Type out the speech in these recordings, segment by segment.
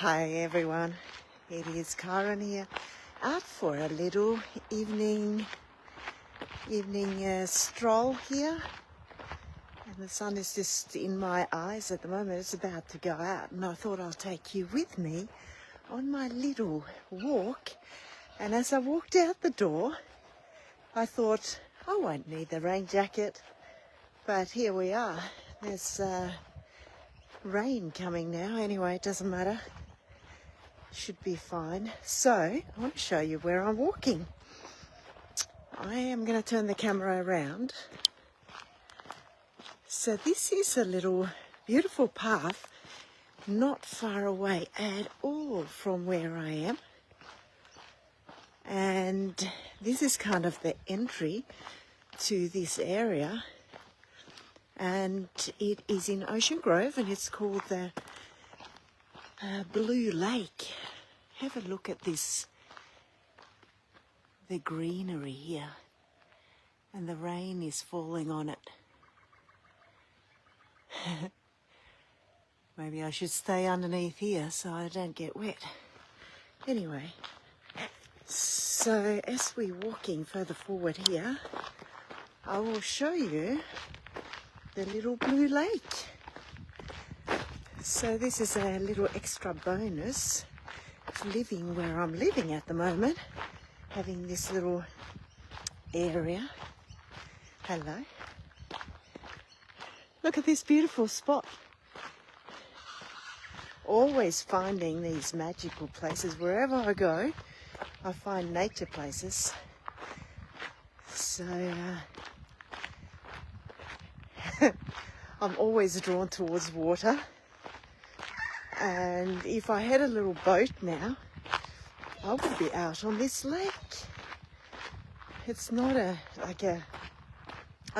Hi everyone, it is Karin here, out for a little evening stroll here, and the sun is just in my eyes at the moment. It's about to go out, and I thought I'll take you with me on my little walk. And as I walked out the door, I thought I won't need the rain jacket, but here we are. There's rain coming now. Anyway, it doesn't matter. Should be fine. So I want to show you where I'm walking. I am going to turn the camera around. So this is a little beautiful path, not far away at all from where I am. And this is kind of the entry to this area. And it is in Ocean Grove, and it's called the Blue Lake. Have a look at this, the greenery here, and the rain is falling on it. Maybe I should stay underneath here so I don't get wet. Anyway, so as we're walking further forward here, I will show you the little Blue Lake. So this is a little extra bonus of living where I'm living at the moment, having this little area. Hello. Look at this beautiful spot. Always finding these magical places. Wherever I go, I find nature places. So I'm always drawn towards water. And if I had a little boat now, I would be out on this lake. It's not I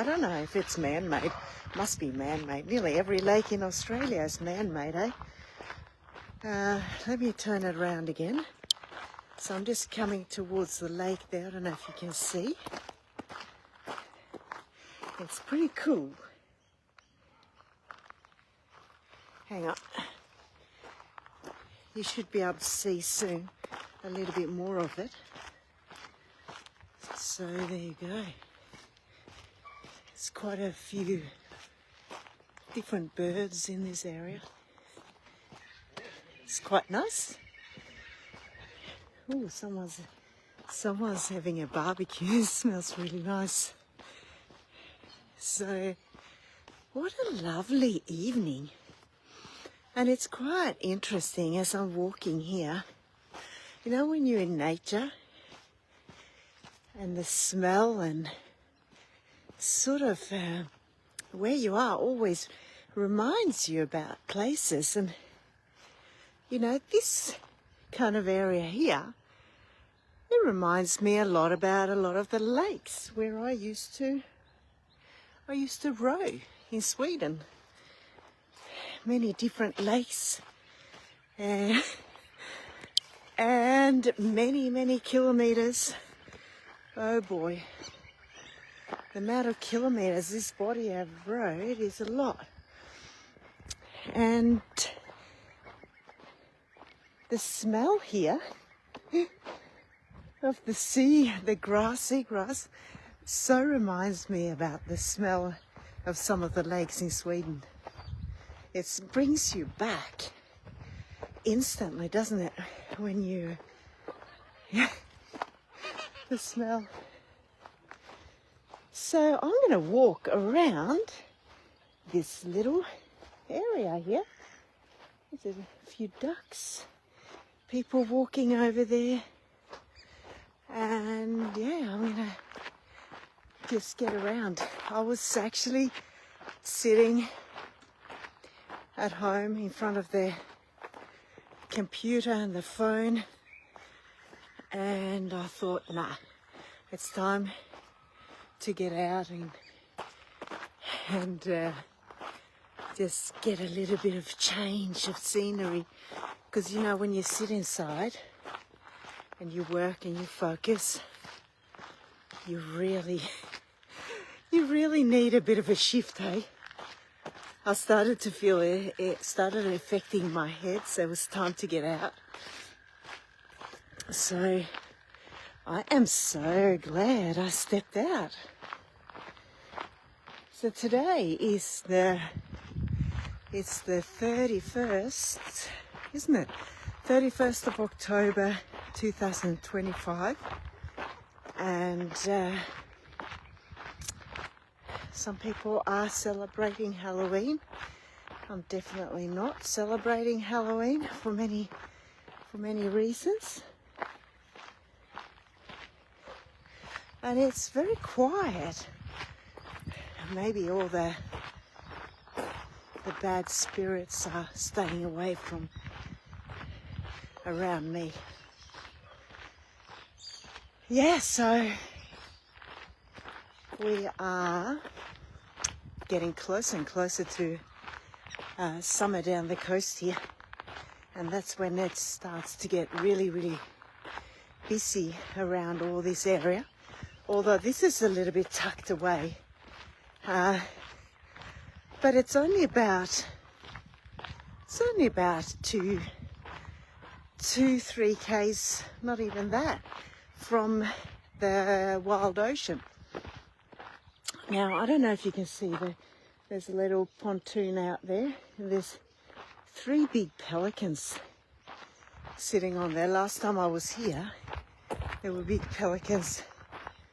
don't know if it's man-made. Must be man-made. Nearly every lake in Australia is man-made, eh? Let me turn it around again. So I'm just coming towards the lake there. I don't know if you can see. It's pretty cool. Hang on. You should be able to see soon a little bit more of it. So there you go. There's quite a few different birds in this area. It's quite nice. Oh, someone's having a barbecue. It smells really nice. So what a lovely evening. And it's quite interesting as I'm walking here. You know, when you're in nature and the smell and sort of where you are always reminds you about places. And, you know, this kind of area here, it reminds me a lot about a lot of the lakes where I used to row in Sweden. Many different lakes and many kilometers. Oh boy, the amount of kilometers this body have rode is a lot. And the smell here of the sea, the seagrass, so reminds me about the smell of some of the lakes in Sweden. It brings you back instantly, doesn't it? When you, the smell. So I'm going to walk around this little area here. There's a few ducks, people walking over there. And yeah, I'm going to just get around. I was actually sitting at home in front of the computer and the phone, and I thought, nah, it's time to get out and just get a little bit of change of scenery, because you know, when you sit inside and you work and you focus, you really need a bit of a shift, hey? I started to feel it started affecting my head, so it was time to get out. So I am so glad I stepped out. So today is it's the 31st, isn't it? 31st of October 2025, and some people are celebrating Halloween. I'm definitely not celebrating Halloween for many reasons. And it's very quiet. Maybe all the bad spirits are staying away from around me. Yeah, so we are getting closer and closer to summer down the coast here, and that's when it starts to get really busy around all this area, although this is a little bit tucked away, but it's only about 2-3 k's, not even that, from the wild ocean. Now, I don't know if you can see, there's a little pontoon out there, and there's 3 big pelicans sitting on there. Last time I was here, there were big pelicans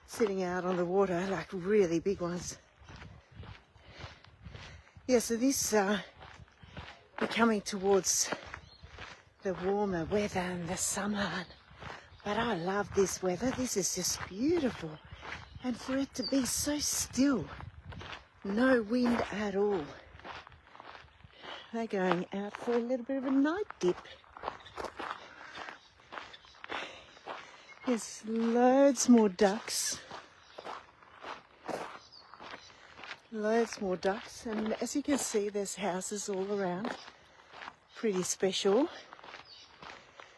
sitting out on the water, like really big ones. Yeah, so this, we're coming towards the warmer weather and the summer, but I love this weather. This is just beautiful. And for it to be so still, no wind at all. They're going out for a little bit of a night dip. There's loads more ducks. Loads more ducks. And as you can see, there's houses all around. Pretty special.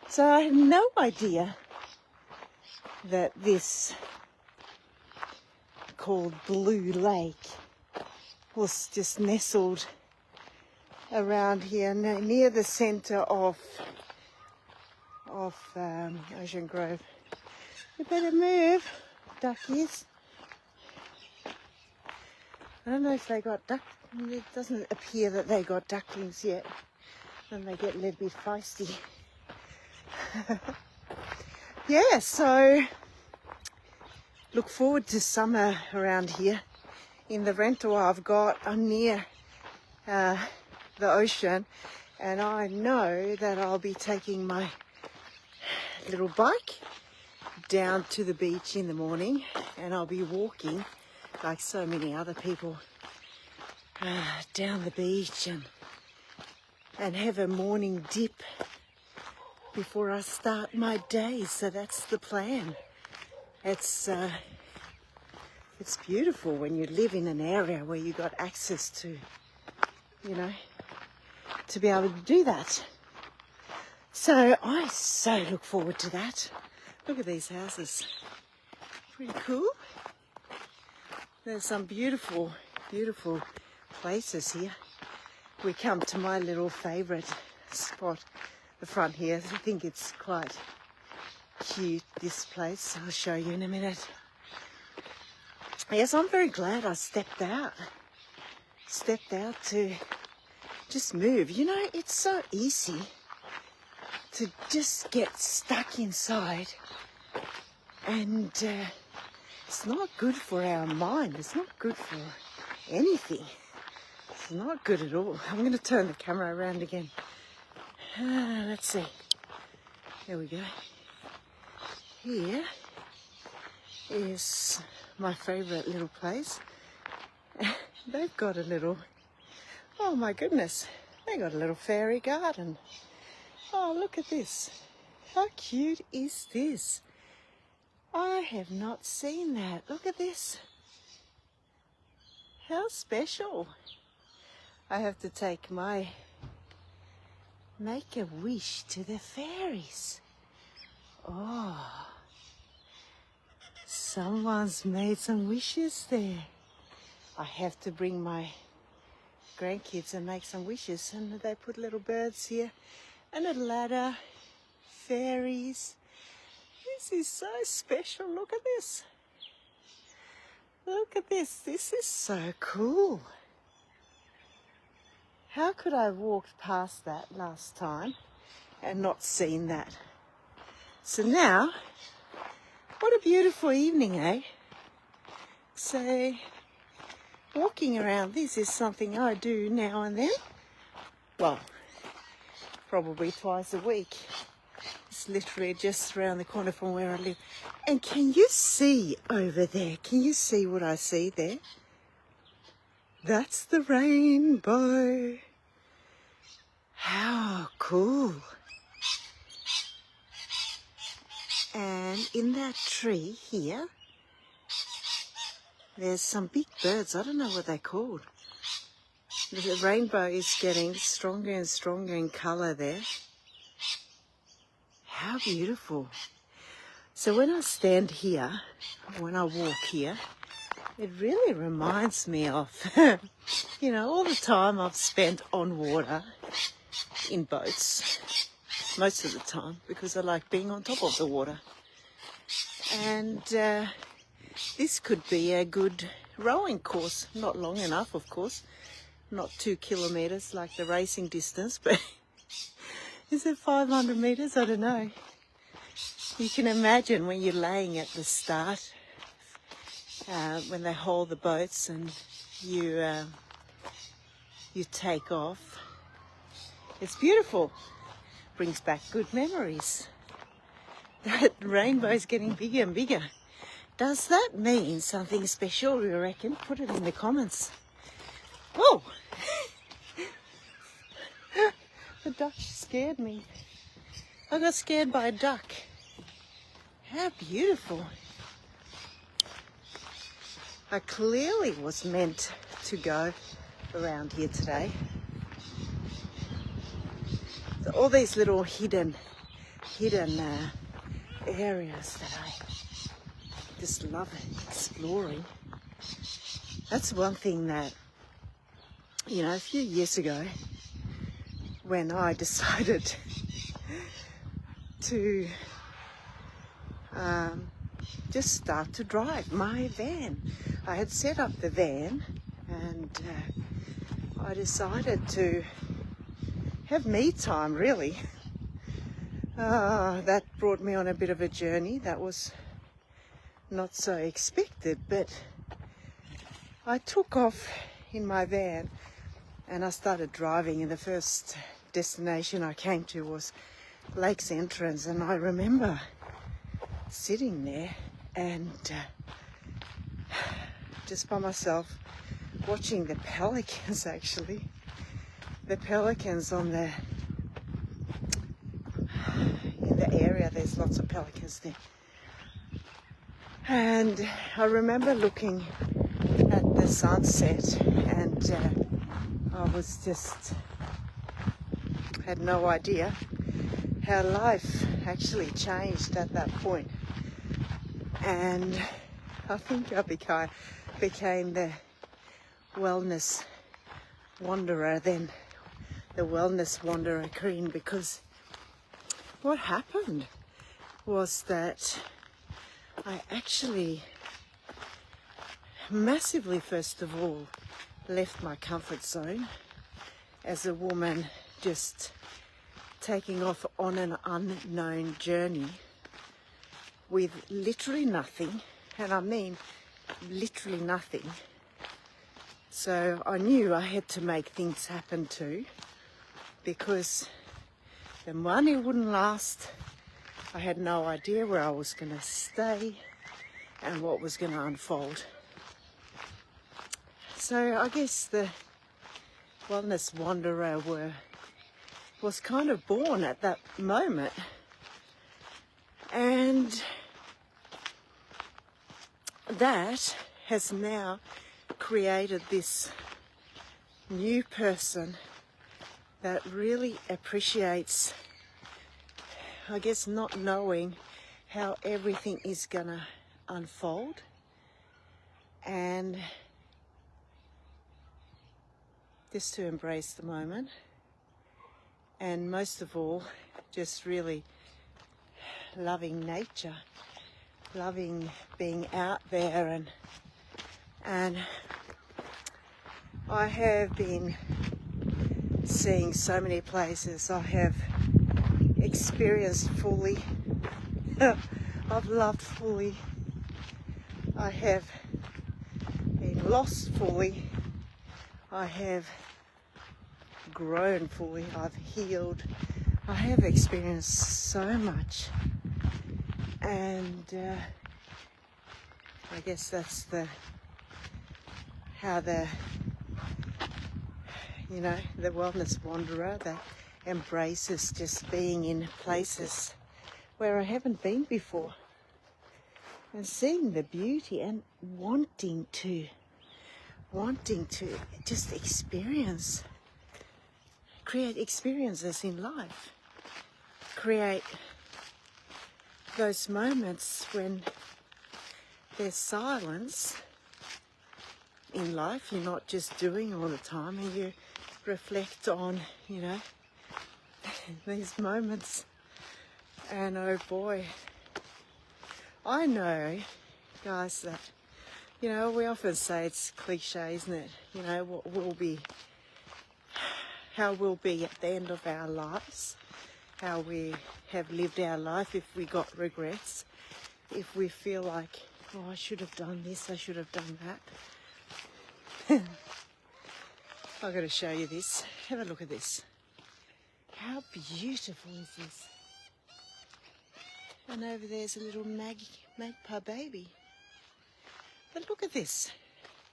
So I had no idea that this, called Blue Lake, was just nestled around here near the centre of Ocean Grove. You better move, duckies. I don't know if they got it doesn't appear that they got ducklings yet. Then they get a little bit feisty. Yeah, so look forward to summer around here. In the rental I've got, I'm near the ocean, and I know that I'll be taking my little bike down to the beach in the morning, and I'll be walking like so many other people down the beach and have a morning dip before I start my day. So that's the plan. It's beautiful when you live in an area where you got access to, to be able to do that. So I so look forward to that. Look at these houses. Pretty cool. There's some beautiful places here. We come to my little favourite spot, the front here. I think it's quite cute, this place. I'll show you in a minute. Yes, I'm very glad I stepped out to just move. It's so easy to just get stuck inside, and it's not good for our mind. It's not good for anything. It's not good at all. I'm going to turn the camera around again. Let's see. There we go. Here is my favourite little place. They've got a little, oh my goodness, they got a little fairy garden. Oh, look at this. How cute is this? I have not seen that. Look at this. How special. I have to take my make a wish to the fairies. Oh, someone's made some wishes there. I have to bring my grandkids and make some wishes, and they put little birds here and a ladder, fairies. This is so special. Look at this. Look at this. This is so cool. How could I have walked past that last time and not seen that? So now, what a beautiful evening, eh? So, walking around this is something I do now and then. Well, probably twice a week. It's literally just around the corner from where I live. And can you see over there? Can you see what I see there? That's the rainbow. How cool. And in that tree here, there's some big birds. I don't know what they're called. The rainbow is getting stronger and stronger in colour there. How beautiful. So when I stand here, when I walk here, it really reminds me of, you know, all the time I've spent on water in boats, most of the time, because I like being on top of the water. And this could be a good rowing course, not long enough, of course, not 2 kilometres like the racing distance, but is it 500 metres? I don't know. You can imagine when you're laying at the start, when they haul the boats and you take off. It's beautiful. Brings back good memories. That rainbow's getting bigger and bigger. Does that mean something special, you reckon? Put it in the comments. Whoa! The duck scared me. I got scared by a duck. How beautiful. I clearly was meant to go around here today. So all these little hidden areas that I just love exploring. That's one thing that, you know, a few years ago, when I decided to just start to drive my van. I had set up the van and I decided to have me time, really. That brought me on a bit of a journey. That was not so expected, but I took off in my van and I started driving, and the first destination I came to was Lake's Entrance, and I remember sitting there and just by myself watching the pelicans, actually. The pelicans in the area, there's lots of pelicans there. And I remember looking at the sunset, and I was just had no idea how life actually changed at that point. And I think I became the wellness wanderer then, the wellness wanderer Karin, because what happened was that I actually massively, first of all, left my comfort zone as a woman, just taking off on an unknown journey with literally nothing, and I mean literally nothing. So I knew I had to make things happen too, because the money wouldn't last. I had no idea where I was going to stay and what was going to unfold. So I guess the wellness wanderer was kind of born at that moment. And that has now created this new person that really appreciates, I guess, not knowing how everything is gonna unfold, and just to embrace the moment, and most of all, just really loving nature, loving being out there. And I have been seeing so many places. I have experienced fully. I've loved fully. I have been lost fully. I have grown fully. I've healed. I have experienced so much. And I guess that's how the wellness wanderer that embraces just being in places where I haven't been before, and seeing the beauty and wanting to just create experiences in life, create those moments when there's silence in life. You're not just doing all the time, and you reflect on, these moments. And oh boy, I know, guys, that, we often say it's cliche, isn't it? How we'll be at the end of our lives, how we have lived our life, if we got regrets, if we feel like, oh, I should have done this, I should have done that. I've got to show you this. Have a look at this. How beautiful is this? And over there's a little magpie baby. But look at this.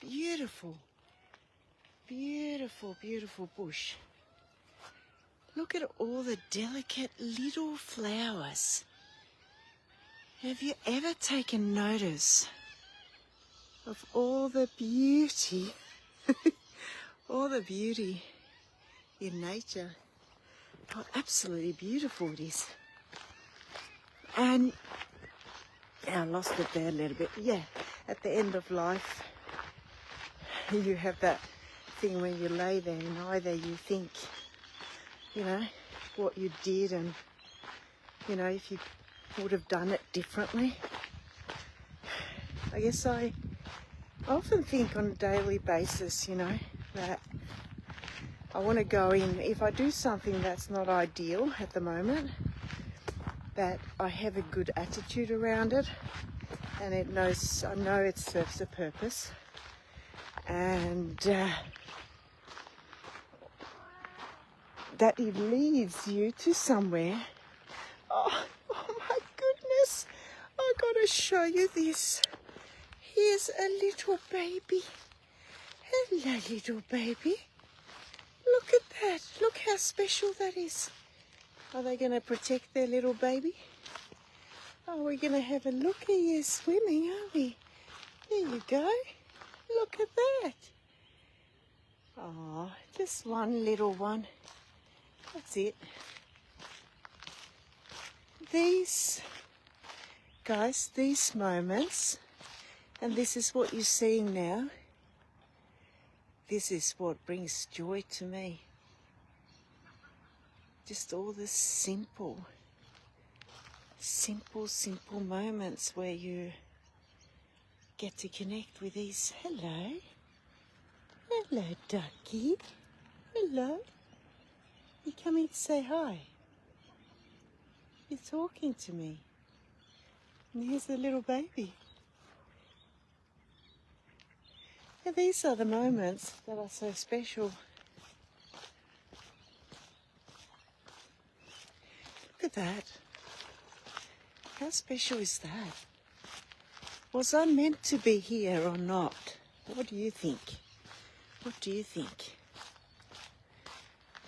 Beautiful, beautiful, beautiful bush. Look at all the delicate little flowers. Have you ever taken notice of all the beauty, all the beauty in nature? How absolutely beautiful it is. And I lost it there a little bit. Yeah, at the end of life, you have that thing when you lay there and either you think, what you did, and, if you would have done it differently. I guess I often think on a daily basis, that I want to go in, if I do something that's not ideal at the moment, that I have a good attitude around it, and I know it serves a purpose, and that it leads you to somewhere. Oh my goodness, I gotta show you this. Here's a little baby. Hello, little baby. Look at that. Look how special that is. Are they going to protect their little baby? Oh, we're going to have a look at you swimming, aren't we? There you go. Look at that. Oh, just one little one. That's it. These moments, and this is what you're seeing now, this is what brings joy to me. Just all the simple moments where you get to connect with these. Hello, ducky. Hello. You coming to say hi? You're talking to me. And here's the little baby. And these are the moments that are so special. Look at that. How special is that? Was I meant to be here or not? What do you think? What do you think?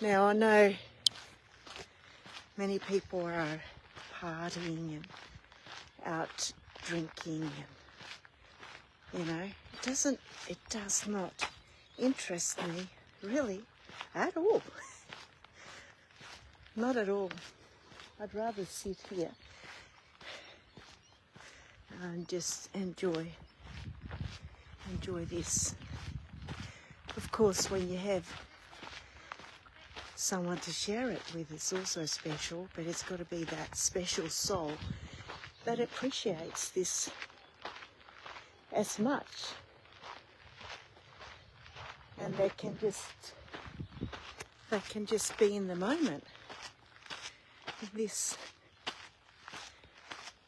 Now, I know many people are partying and out drinking, and it does not interest me really at all. Not at all. I'd rather sit here and just enjoy this. Of course, when you have someone to share it with is also special, but it's got to be that special soul that appreciates this as much, and they can just be in the moment with this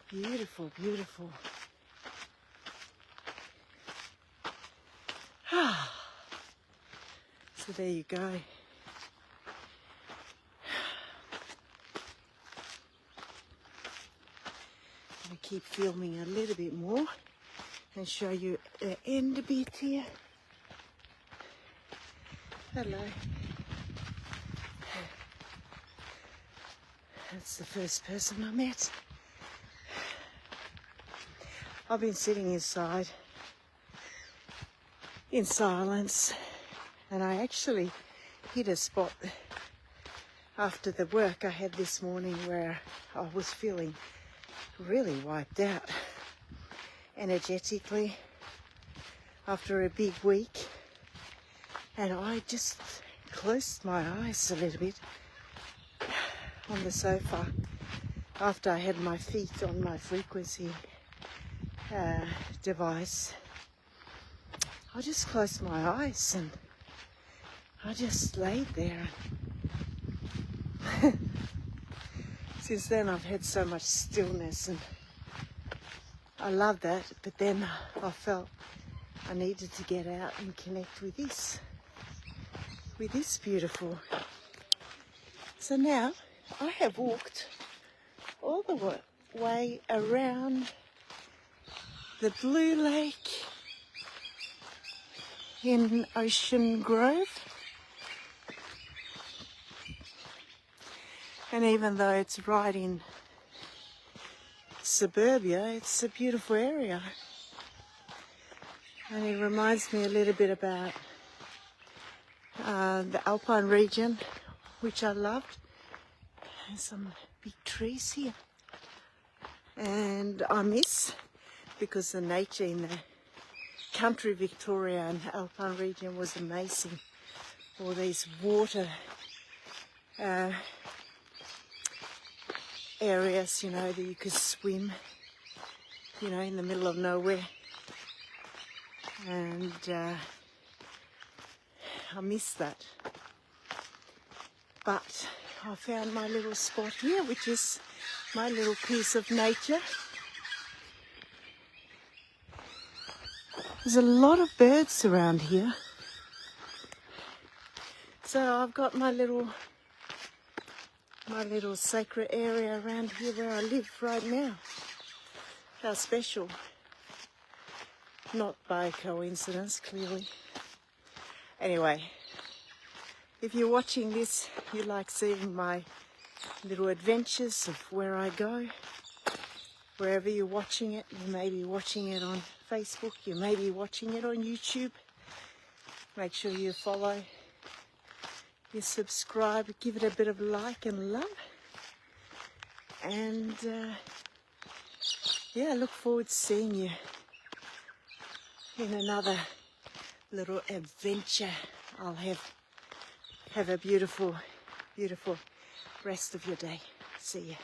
beautiful, beautiful. So there you go. I'm going to keep filming a little bit more and show you the end a bit here. Hello. That's the first person I met. I've been sitting inside in silence, and I actually hit a spot after the work I had this morning where I was feeling really wiped out energetically after a big week, and I just closed my eyes a little bit on the sofa after I had my feet on my frequency device. I just closed my eyes and I just laid there. Since then I've had so much stillness, and I love that, but then I felt I needed to get out and connect with this beautiful. So now I have walked all the way around the Blue Lake in Ocean Grove, and even though it's right in suburbia, it's a beautiful area, and it reminds me a little bit about the Alpine region, which I loved. There's some big trees here, and I miss, because the nature in the country Victoria and Alpine region was amazing. All these water areas, you know, that you could swim, you know, in the middle of nowhere, and I miss that. But I found my little spot here, which is my little piece of nature. There's a lot of birds around here. So I've got my little sacred area around here where I live right now. How special. Not by coincidence, clearly. Anyway, if you're watching this, you like seeing my little adventures of where I go. Wherever you're watching it, you may be watching it on Facebook, you may be watching it on YouTube. Make sure you follow, you subscribe, give it a bit of like and love. And yeah, I look forward to seeing you in another little adventure. I'll have a beautiful, beautiful rest of your day. See ya.